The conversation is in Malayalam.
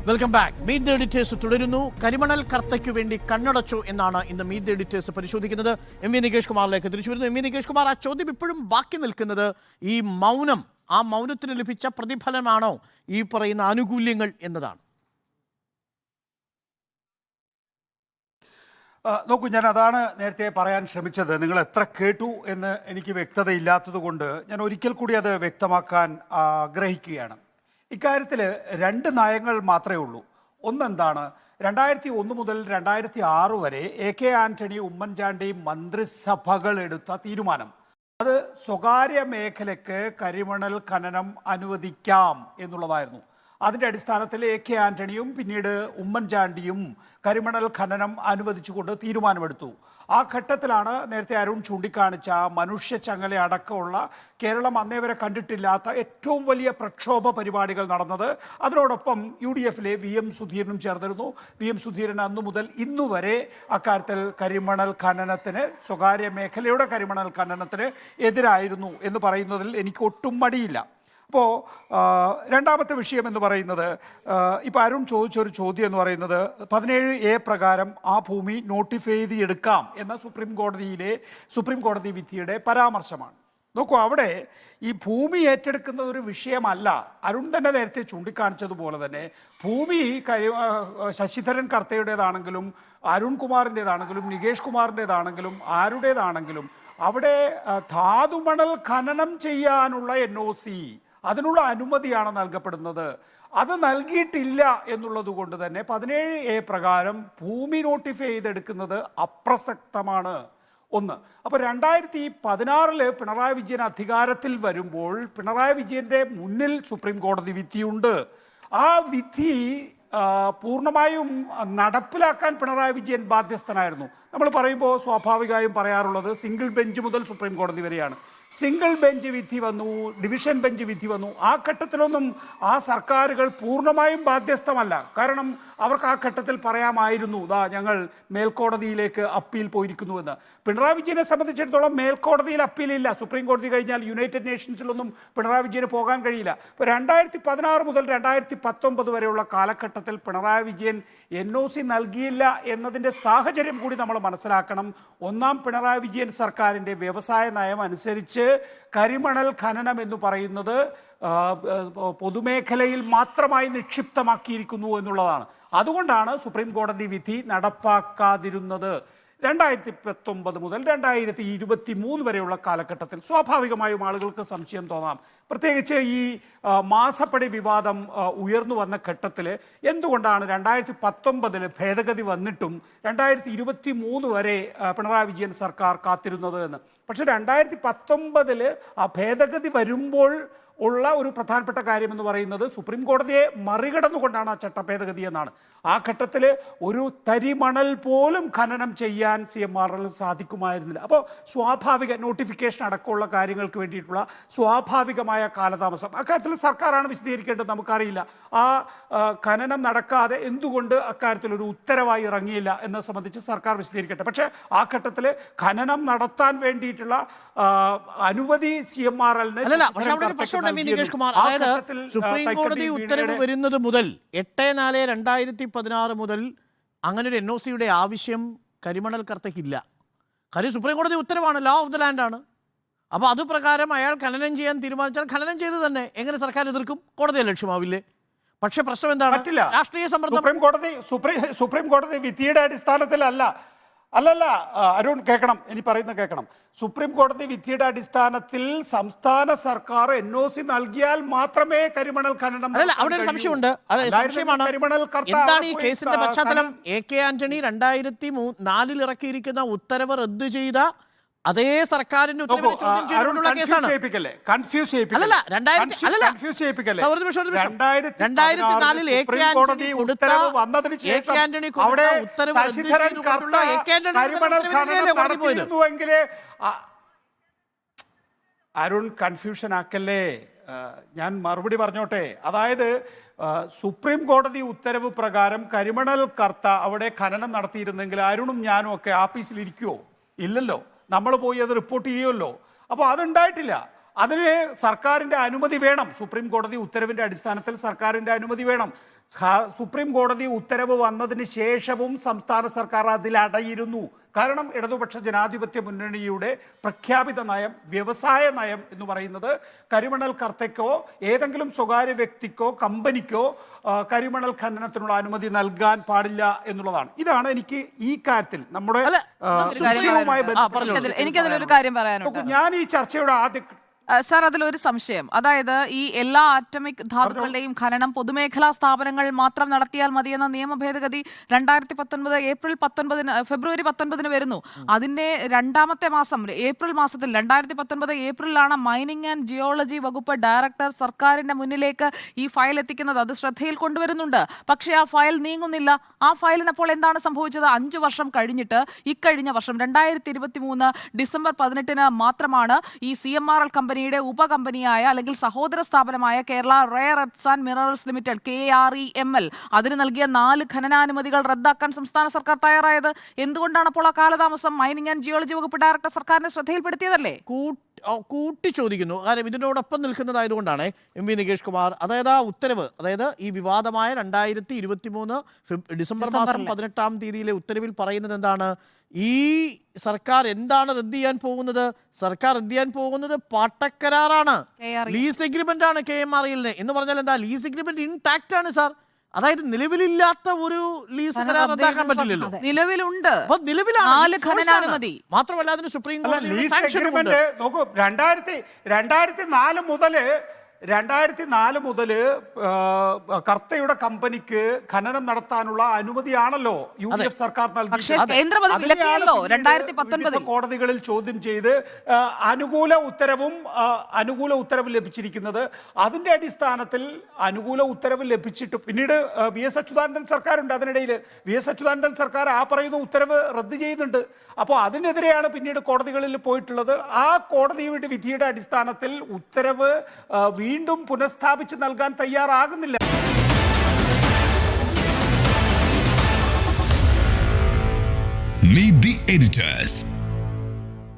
Welcome back. Meet the editors തുടരുന്നു. കരിമണൽ കർത്തയ്ക്കു വേണ്ടി കണ്ണടച്ചു എന്നാണ് ഇന്ന് മീറ്റ് ദി എഡിറ്റേഴ്സ് പരിശോധിക്കുന്നത്. എം വി നികേഷ് കുമാറിലേക്ക് തിരിച്ചു വരുന്നു. എം വി നികേഷ് കുമാർ, ആ ചോദ്യം ഇപ്പോഴും ബാക്കി നിൽക്കുന്നത് ഈ മൗനം, ആ മൗനത്തിന് ലഭിച്ച പ്രതിഫലമാണോ ഈ പറയുന്ന ആനുകൂല്യങ്ങൾ എന്നതാണ്. നോക്കൂ, ഞാൻ അതാണ് നേരത്തെ പറയാൻ ശ്രമിച്ചത്. നിങ്ങൾ എത്ര കേട്ടു എന്ന് എനിക്ക് വ്യക്തതയില്ലാത്തത് കൊണ്ട് ഞാൻ ഒരിക്കൽ കൂടി അത് വ്യക്തമാക്കാൻ ആഗ്രഹിക്കുകയാണ്. ഇക്കാര്യത്തിൽ രണ്ട് നയങ്ങൾ മാത്രമേ ഉള്ളൂ. ഒന്നെന്താണ്, 2001 മുതൽ 2006 വരെ AK ആന്റണി, ഉമ്മൻചാണ്ടി മന്ത്രിസഭകൾ എടുത്ത തീരുമാനം, അത് സ്വകാര്യ മേഖലയ്ക്ക് കരിമണൽ ഖനനം അനുവദിക്കാം എന്നുള്ളതായിരുന്നു. അതിൻ്റെ അടിസ്ഥാനത്തിൽ AK ആന്റണിയും പിന്നീട് ഉമ്മൻചാണ്ടിയും കരിമണൽ ഖനനം അനുവദിച്ചുകൊണ്ട് തീരുമാനമെടുത്തു. ആ ഘട്ടത്തിലാണ് നേരത്തെ അരുൺ ചൂണ്ടിക്കാണിച്ച മനുഷ്യ ചങ്ങല അടക്കമുള്ള കേരളം അന്നേ വരെ കണ്ടിട്ടില്ലാത്ത ഏറ്റവും വലിയ പ്രക്ഷോഭ പരിപാടികൾ നടന്നത്. അതിനോടൊപ്പം UDFിലെ VM സുധീരനും ചേർന്നിരുന്നു. VM സുധീരൻ അന്നു മുതൽ ഇന്നുവരെ അക്കാര്യത്തിൽ കരിമണൽ ഖനനത്തിന്, സ്വകാര്യ മേഖലയുടെ കരിമണൽ ഖനനത്തിന് എതിരായിരുന്നു എന്ന് പറയുന്നതിൽ എനിക്ക് ഒട്ടും മടിയില്ല. അപ്പോൾ രണ്ടാമത്തെ വിഷയം എന്ന് പറയുന്നത്, ഇപ്പോൾ അരുൺ ചോദിച്ചൊരു ചോദ്യം എന്ന് പറയുന്നത് 17A പ്രകാരം ആ ഭൂമി നോട്ടിഫൈ ചെയ്തെടുക്കാം എന്ന സുപ്രീം കോടതി വിധിയുടെ പരാമർശമാണ്. നോക്കൂ, അവിടെ ഈ ഭൂമി ഏറ്റെടുക്കുന്ന ഒരു വിഷയമല്ല. അരുൺ തന്നെ നേരത്തെ ചൂണ്ടിക്കാണിച്ചതുപോലെ തന്നെ ഭൂമി ശശിധരൻ കർത്തയുടേതാണെങ്കിലും അരുൺകുമാറിൻ്റേതാണെങ്കിലും നികേഷ് കുമാറിൻ്റേതാണെങ്കിലും ആരുടേതാണെങ്കിലും അവിടെ ധാതുമണൽ ഖനനം ചെയ്യാനുള്ള NOC, അതിനുള്ള അനുമതിയാണ് നൽകപ്പെടുന്നത്. അത് നൽകിയിട്ടില്ല എന്നുള്ളത് കൊണ്ട് തന്നെ 17A പ്രകാരം ഭൂമി നോട്ടിഫൈ ചെയ്തെടുക്കുന്നത് അപ്രസക്തമാണ്. ഒന്ന്. അപ്പോൾ 2016 പിണറായി വിജയൻ അധികാരത്തിൽ വരുമ്പോൾ പിണറായി വിജയൻ്റെ മുന്നിൽ സുപ്രീം കോടതി വിധിയുണ്ട്. ആ വിധി പൂർണ്ണമായും നടപ്പിലാക്കാൻ പിണറായി വിജയൻ ബാധ്യസ്ഥനായിരുന്നു. നമ്മൾ പറയുമ്പോൾ സ്വാഭാവികമായും പറയാറുള്ളത് സിംഗിൾ ബെഞ്ച് മുതൽ സുപ്രീം കോടതി വരെയാണ്. സിംഗിൾ ബെഞ്ച് വിധി വന്നു, ഡിവിഷൻ ബെഞ്ച് വിധി വന്നു. ആ ഘട്ടത്തിലൊന്നും ആ സർക്കാരുകൾ പൂർണ്ണമായും ബാധ്യസ്ഥമല്ല. കാരണം അവർക്ക് ആ ഘട്ടത്തിൽ പറയാമായിരുന്നു, ഞങ്ങൾ മേൽക്കോടതിയിലേക്ക് അപ്പീൽ പോയിരിക്കുന്നുവെന്ന്. പിണറായി വിജയനെ സംബന്ധിച്ചിടത്തോളം മേൽക്കോടതിയിൽ അപ്പീലില്ല. സുപ്രീം കോടതി കഴിഞ്ഞാൽ യുണൈറ്റഡ് നേഷൻസിലൊന്നും പിണറായി വിജയന് പോകാൻ കഴിയില്ല. ഇപ്പോൾ 2016 മുതൽ 2019 വരെയുള്ള കാലഘട്ടത്തിൽ പിണറായി വിജയൻ NOC നൽകിയില്ല എന്നതിൻ്റെ സാഹചര്യം കൂടി നമ്മൾ മനസ്സിലാക്കണം. ഒന്നാം പിണറായി വിജയൻ സർക്കാരിൻ്റെ വ്യവസായ നയം അനുസരിച്ച് കരിമണൽ ഖനനം എന്ന് പറയുന്നത് പൊതുമേഖലയിൽ മാത്രമായി നിക്ഷിപ്തമാക്കിയിരിക്കുന്നു എന്നുള്ളതാണ്. അതുകൊണ്ടാണ് സുപ്രീം കോടതി വിധി നടപ്പാക്കാതിരുന്നത്. 2019 മുതൽ 2023 വരെയുള്ള കാലഘട്ടത്തിൽ സ്വാഭാവികമായും ആളുകൾക്ക് സംശയം തോന്നാം. പ്രത്യേകിച്ച് ഈ മാസപ്പടി വിവാദം ഉയർന്നു വന്ന ഘട്ടത്തിൽ എന്തുകൊണ്ടാണ് 2019 ഭേദഗതി വന്നിട്ടും 2023 വരെ പിണറായി വിജയൻ സർക്കാർ കാത്തിരുന്നത് എന്ന്. പക്ഷേ 2019 ആ ഭേദഗതി വരുമ്പോൾ ഉള്ള ഒരു പ്രധാനപ്പെട്ട കാര്യം എന്ന് പറയുന്നത് സുപ്രീം കോടതിയെ മറികടന്നുകൊണ്ടാണ് ആ ചട്ടഭേദഗതി എന്നാണ്. ആ ഘട്ടത്തിൽ ഒരു തരിമണൽ പോലും ഖനനം ചെയ്യാൻ CMRL സാധിക്കുമായിരുന്നില്ല. അപ്പോൾ സ്വാഭാവിക നോട്ടിഫിക്കേഷൻ അടക്കമുള്ള കാര്യങ്ങൾക്ക് വേണ്ടിയിട്ടുള്ള സ്വാഭാവികമായ കാലതാമസം അക്കാര്യത്തിൽ സർക്കാരാണ് വിശദീകരിക്കേണ്ടത്. നമുക്കറിയില്ല ആ ഖനനം നടക്കാതെ എന്തുകൊണ്ട് അക്കാര്യത്തിൽ ഒരു ഉത്തരവായി ഇറങ്ങിയില്ല എന്നത് സംബന്ധിച്ച് സർക്കാർ വിശദീകരിക്കട്ടെ. പക്ഷേ ആ ഘട്ടത്തിൽ ഖനനം നടത്താൻ വേണ്ടിയിട്ടുള്ള അനുമതി CMRL-ന് സുപ്രീം കോടതി ഉത്തരവ് വരുന്നത് മുതൽ 8/4/2016 മുതൽ അങ്ങനെ ഒരു NOCയുടെ ആവശ്യം കരിമണൽ കർത്തയ്ക്കില്ല. കാര്യം സുപ്രീം കോടതി ഉത്തരവാണ്, ലോ ഓഫ് ദ ലാൻഡ് ആണ്. അപ്പോൾ അതുപ്രകാരം അയാൾ ഖനനം ചെയ്യാൻ തീരുമാനിച്ചാൽ ഖനനം ചെയ്ത് തന്നെ എങ്ങനെ സർക്കാർ എതിർക്കും? കോടതിയെ ലക്ഷ്യമാവില്ലേ? പക്ഷേ പ്രശ്നം എന്താണ്? രാഷ്ട്രീയ സമ്മർദ്ദം. സുപ്രീം കോടതി വിധിയുടെ അടിസ്ഥാനത്തിലല്ല. അല്ലല്ല അരുൺ, കേൾക്കണം, ഇനി പറയുന്നത് കേൾക്കണം. സുപ്രീം കോടതി വിധിയുടെ അടിസ്ഥാനത്തിൽ സംസ്ഥാന സർക്കാർ NOC നൽകിയാൽ മാത്രമേ കരിമണൽ ഖനനം. അവിടെ ഒരു സംശയമുണ്ട്. എന്താണ് ഈ കേസിന്റെ പശ്ചാത്തലം? AK ആന്റണി 2004 ഇറക്കിയിരിക്കുന്ന ഉത്തരവ് റദ്ദു ചെയ്ത അതേ സർക്കാരിന്റെ ഉത്തരവിനെ ചോദ്യം ചെയ്തുകൊണ്ടുള്ള കേസാണ്. 2004 അരുൺ കൺഫ്യൂഷൻ ആക്കല്ലേ, ഞാൻ മറുപടി പറഞ്ഞോട്ടെ. അതായത് സുപ്രീം കോടതി ഉത്തരവ് പ്രകാരം കരിമണൽ കർത്ത അവിടെ ഖനനം നടത്തിയിരുന്നെങ്കിൽ അരുണും ഞാനും ഒക്കെ ആഫീസിൽ ഇരിക്കുവോ? ഇല്ലല്ലോ. നമ്മൾ പോയി അത് റിപ്പോർട്ട് ചെയ്യുമല്ലോ. അപ്പോൾ അതുണ്ടായിട്ടില്ല. അതിന് സർക്കാരിൻ്റെ അനുമതി വേണം. സുപ്രീം കോടതി ഉത്തരവിൻ്റെ അടിസ്ഥാനത്തിൽ സർക്കാരിൻ്റെ അനുമതി വേണം. സുപ്രീം കോടതി ഉത്തരവ് വന്നതിന് ശേഷവും സംസ്ഥാന സർക്കാർ അതിലടയിരുന്നു. കാരണം ഇടതുപക്ഷ ജനാധിപത്യ മുന്നണിയുടെ പ്രഖ്യാപിത നയം, വ്യവസായ നയം എന്ന് പറയുന്നത് കരിമണൽ കർത്തയ്ക്കോ ഏതെങ്കിലും സ്വകാര്യ വ്യക്തിക്കോ കമ്പനിക്കോ കരിമണൽ ഖനനത്തിനുള്ള അനുമതി നൽകാൻ പാടില്ല എന്നുള്ളതാണ്. ഇതാണ് എനിക്ക് ഈ കാര്യത്തിൽ നമ്മുടെ എനിക്കതിലൊരു കാര്യം പറയാനുണ്ട്. ഞാൻ ഈ ചർച്ചയുടെ ആദ്യ സാർ, അതിലൊരു സംശയം. അതായത് ഈ എല്ലാ ആറ്റമിക് ധാതുക്കളുടെയും ഖനനം പൊതുമേഖലാ സ്ഥാപനങ്ങൾ മാത്രം നടത്തിയാൽ മതിയെന്ന നിയമ ഭേദഗതി 2019 ഫെബ്രുവരി 19 വരുന്നു. അതിന്റെ രണ്ടാമത്തെ മാസം ഏപ്രിൽ മാസത്തിൽ 2019 ഏപ്രിലാണ് മൈനിങ് ആൻഡ് ജിയോളജി വകുപ്പ് ഡയറക്ടർ സർക്കാരിന്റെ മുന്നിലേക്ക് ഈ ഫയൽ എത്തിക്കുന്നത്. അത് ശ്രദ്ധയിൽ കൊണ്ടുവരുന്നുണ്ട്. പക്ഷേ ആ ഫയൽ നീങ്ങുന്നില്ല. ആ ഫയലിന് അപ്പോൾ എന്താണ് സംഭവിച്ചത്? 5 വർഷം കഴിഞ്ഞിട്ട് ഇക്കഴിഞ്ഞ വർഷം 2023 ഡിസംബർ 18 മാത്രമാണ് ഈ CMRL കമ്പനിയുടെ ഉപകമ്പനിയായ അല്ലെങ്കിൽ സഹോദര സ്ഥാപനമായ Kerala rare earth and minerals limited KREML അതിന് നൽകിയ 4 ഖനനാനുമതികൾ റദ്ദാക്കാൻ സംസ്ഥാന സർക്കാർ തയ്യാറായത്. എന്തുകൊണ്ടാണ് അപ്പോൾ ആ കാലതാമസം? മൈനിങ് ആൻഡ് ജിയോളജി വകുപ്പ് ഡയറക്ടർ സർക്കാരിനെ ശ്രദ്ധയിൽപ്പെടുത്തിയതല്ലേ? കൂട്ടി ചോദിക്കുന്നു. കാരണം ഇതിനോടൊപ്പം നിൽക്കുന്നതായതുകൊണ്ടാണ് MV നികേഷ് കുമാർ. അതായത് ആ ഉത്തരവ്, അതായത് ഈ വിവാദമായ 2023 ഡിസംബർ മാസം 18-ാം തീയതിയിലെ ഉത്തരവിൽ പറയുന്നത് എന്താണ്? ഈ സർക്കാർ എന്താണ് റദ്ദ് ചെയ്യാൻ പോകുന്നത്? സർക്കാർ റദ്ദ് ചെയ്യാൻ പോകുന്നത് പാട്ടക്കരാറാണ്, ലീസ് എഗ്രിമെന്റ് ആണ് KMRL എന്ന് പറഞ്ഞാൽ എന്താ? ലീസ് എഗ്രിമെന്റ് ഇൻടാക്ട് ആണ് സാർ. അതായത് നിലവിലില്ലാത്ത ഒരു ലീസ് കരാർ റദ്ദാക്കാൻ പറ്റില്ലല്ലോ. നിലവിലുണ്ട്. നിലവിലാണ് ഖനനാനുമതി. മാത്രമല്ല അതിന് സുപ്രീം കോടതി ലീസ് എഗ്രിമെന്റ് നോക്കൂ. 2004 മുതൽ കർത്തയുടെ കമ്പനിക്ക് ഖനനം നടത്താനുള്ള അനുമതിയാണല്ലോ UDF സർക്കാർ നൽകിയത്. കോടതികളിൽ ചോദ്യം ചെയ്ത് അനുകൂല ഉത്തരവും ലഭിച്ചിരിക്കുന്നത്. അതിന്റെ അടിസ്ഥാനത്തിൽ അനുകൂല ഉത്തരവ് ലഭിച്ചിട്ട് പിന്നീട് VS അച്യുതാനന്ദൻ സർക്കാരുണ്ട്. അതിനിടയിൽ VS അച്യുതാനന്ദൻ സർക്കാർ ആ പറയുന്ന ഉത്തരവ് റദ്ദ് ചെയ്യുന്നുണ്ട്. അപ്പോൾ അതിനെതിരെയാണ് പിന്നീട് കോടതികളിൽ പോയിട്ടുള്ളത്. ആ കോടതിയുടെ വിധിയുടെ അടിസ്ഥാനത്തിൽ ഉത്തരവ് വീണ്ടും പുനഃസ്ഥാപിച്ച് നൽകാൻ തയ്യാറാകുന്നില്ല. Meet the editors.